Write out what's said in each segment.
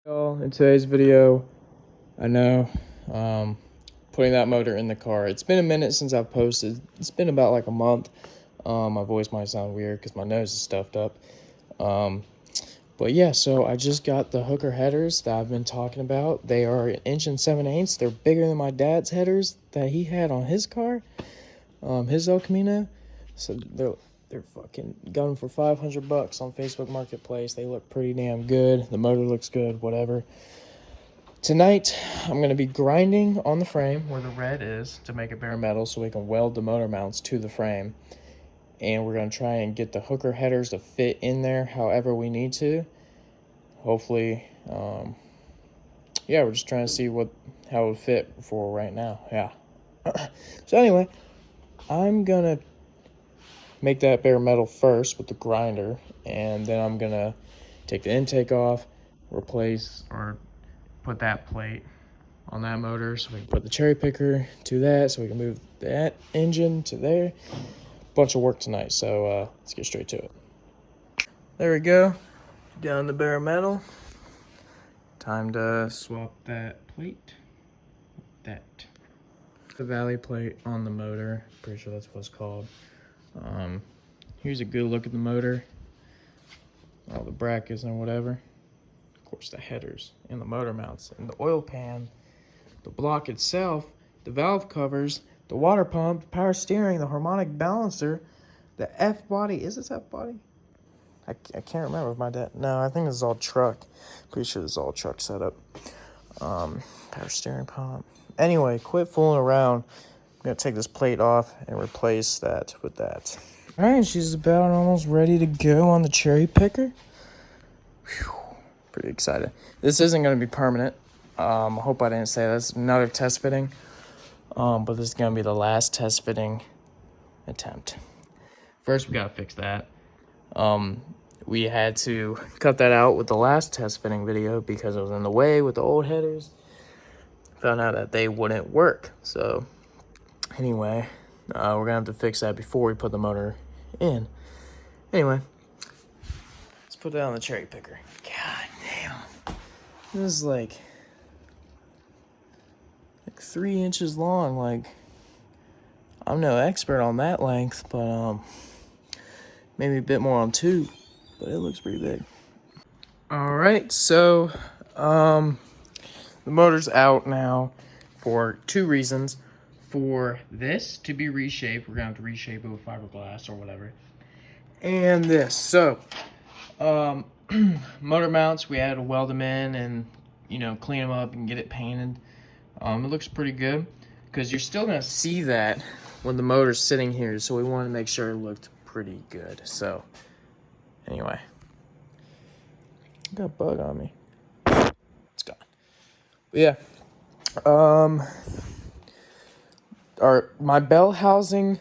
Y'all, in today's video, I know, putting that motor in the car. It's been a minute since I've posted. It's been about like a month. My voice might sound weird because my nose is stuffed up. Um, but yeah, so I just got the hooker headers that I've been talking about. They are 1.7 inches. They're bigger than my dad's headers that he had on his car, his El Camino. So they're fucking got them for $500 on Facebook Marketplace. They look pretty damn good. The motor looks good. Whatever. Tonight, I'm going to be grinding on the frame where the red is to make it bare metal so we can weld the motor mounts to the frame. And we're going to try and get the hooker headers to fit in there however we need to. Hopefully, yeah, we're just trying to see how it would fit for right now. Yeah. So anyway, I'm going to make that bare metal first with the grinder. And then I'm going to take the intake off, replace or put that plate on that motor so we can put the cherry picker to that so we can move that engine to there. Bunch of work tonight, so let's get straight to it. There we go, down the bare metal. Time to swap that plate. The valley plate on the motor, pretty sure that's what it's called. Here's a good look at the motor, all the brackets and whatever. Of course, the headers and the motor mounts and the oil pan, the block itself, the valve covers, the water pump, the power steering, the harmonic balancer, the F body. Is this F body? I can't remember if my dad. No, I think this is all truck. Pretty sure this is all truck setup. Power steering pump. Anyway, quit fooling around. I'm gonna take this plate off and replace that with that. All right, she's about almost ready to go on the cherry picker. Whew. Pretty excited. This isn't going to be permanent. I hope I didn't say that's another test fitting. But this is going to be the last test fitting attempt. First, we got to fix that. We had to cut that out with the last test fitting video because it was in the way with the old headers. Found out that they wouldn't work. So, anyway, we're going to have to fix that before we put the motor in. Anyway, let's put it on the cherry picker. God damn. This is like 3 inches long. Like, I'm no expert on that length, but maybe a bit more on 2, but it looks pretty big. All right, so the motor's out now for 2 reasons. For this to be reshaped, we're gonna have to reshape it with fiberglass or whatever. And this, so motor mounts, we had to weld them in and clean them up and get it painted. It looks pretty good because you're still gonna see that when the motor's sitting here, so we want to make sure it looked pretty good. So anyway, I got a bug on me. It's gone. But yeah, my bell housing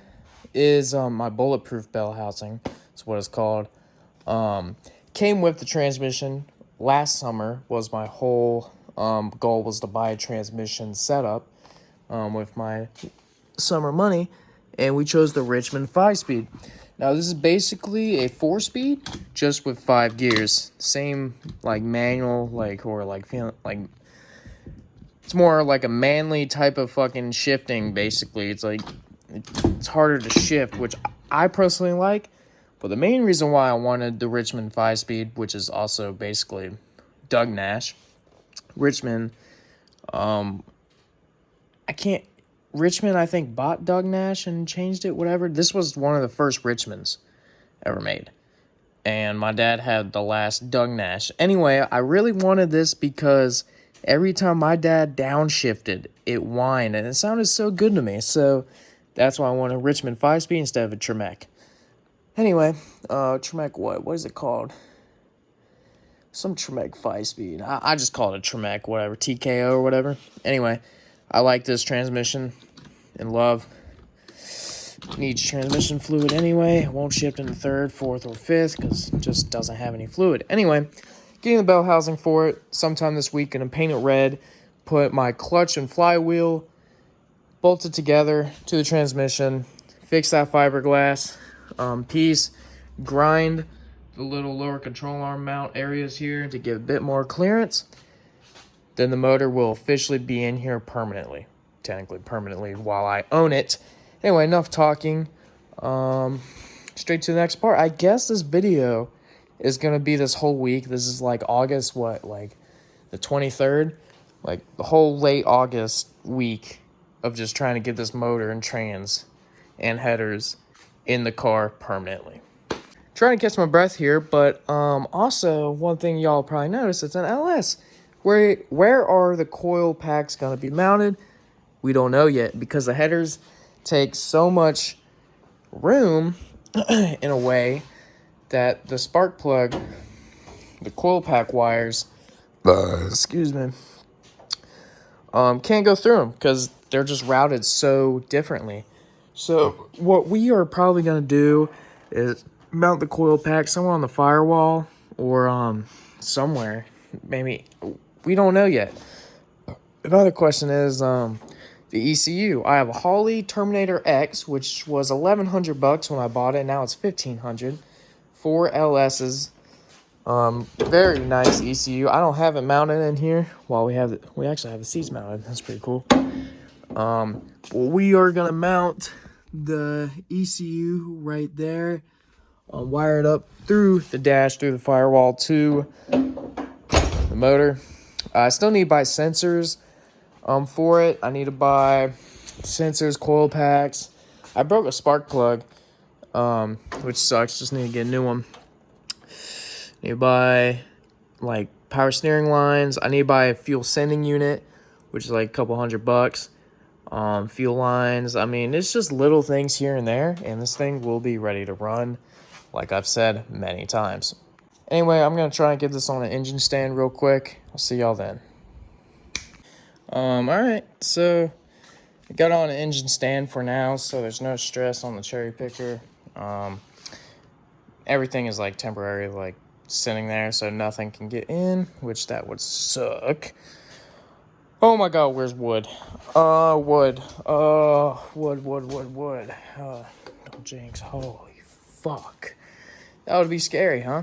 is my bulletproof bell housing. That's what it's called. Came with the transmission. Last summer was my whole goal was to buy a transmission setup with my summer money, and we chose the Richmond 5-speed. Now this is basically a 4-speed just with 5 gears. Same like manual, feeling like it's more like a manly type of fucking shifting. Basically, it's like it's harder to shift, which I personally like. But the main reason why I wanted the Richmond 5-speed, which is also basically Doug Nash, Richmond, Richmond, I think, bought Doug Nash and changed it, whatever. This was one of the first Richmonds ever made. And my dad had the last Doug Nash. Anyway, I really wanted this because every time my dad downshifted, it whined. And it sounded so good to me. So that's why I wanted a Richmond 5-speed instead of a Tremec. Anyway, Tremec what? What is it called? Some Tremec 5-speed. I just call it a Tremec, whatever, TKO or whatever. Anyway, I like this transmission and love. Needs transmission fluid anyway. It won't shift into 3rd, 4th, or 5th because it just doesn't have any fluid. Anyway, getting the bell housing for it sometime this week. Gonna paint it red. Put my clutch and flywheel bolted together to the transmission. Fix that fiberglass piece. Grind the little lower control arm mount areas here to give a bit more clearance. then the motor will officially be in here permanently. Technically permanently while I own it. Anyway, enough talking. Straight to the next part. I guess this video is going to be this whole week. This is like August, what, like the 23rd? Like the whole late August week of just trying to get this motor and trans and headers in the car permanently. Trying to catch my breath here, but also one thing y'all probably noticed, it's an LS. Where are the coil packs going to be mounted? We don't know yet because the headers take so much room in a way that the spark plug, the coil pack wires, excuse me, can't go through them because they're just routed so differently. So what we are probably going to do is mount the coil pack somewhere on the firewall or somewhere. Maybe, we don't know yet. Another question is the ECU. I have a Holley Terminator X, which was $1,100 when I bought it. Now it's $1,500. 4 LS's. Very nice ECU. I don't have it mounted in here. Well, we actually have the seats mounted. That's pretty cool. Well, we are gonna mount the ECU right there. Wire it up through the dash, through the firewall to the motor. I still need to buy sensors for it. I need to buy sensors, coil packs. I broke a spark plug, which sucks. Just need to get a new one. Need to buy like power steering lines. I need to buy a fuel sending unit, which is like a couple $100. Fuel lines. I mean, it's just little things here and there, and this thing will be ready to run, like I've said many times. Anyway, I'm gonna try and get this on an engine stand real quick. I'll see y'all then. All right, so I got on an engine stand for now, so there's no stress on the cherry picker. Everything is like temporary, like sitting there, so nothing can get in, which that would suck. Oh my god, where's wood? Wood. Wood. Oh, jinx. Holy fuck. That would be scary, huh?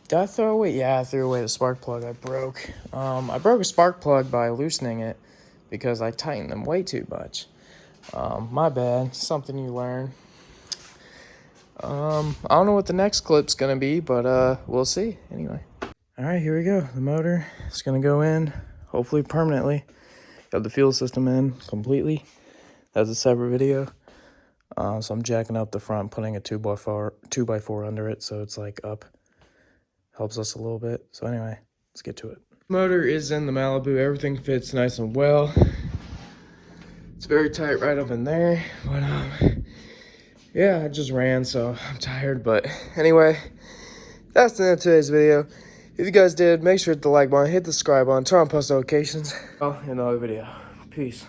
Did I throw away? Yeah, I threw away the spark plug I broke. I broke a spark plug by loosening it because I tightened them way too much. My bad. Something you learn. I don't know what the next clip's gonna be, but we'll see. Anyway. Alright, here we go. The motor is gonna go in, hopefully permanently. Got the fuel system in completely. That's a separate video. So I'm jacking up the front, putting a 2x4 under it, so it's like up. Helps us a little bit. So anyway, let's get to it. Motor is in the Malibu. Everything fits nice and well. It's very tight right up in there. But yeah, I just ran, so I'm tired. But anyway, that's the end of today's video. If you guys did, make sure to hit the like button, hit the subscribe button, turn on post notifications. In another video. Peace.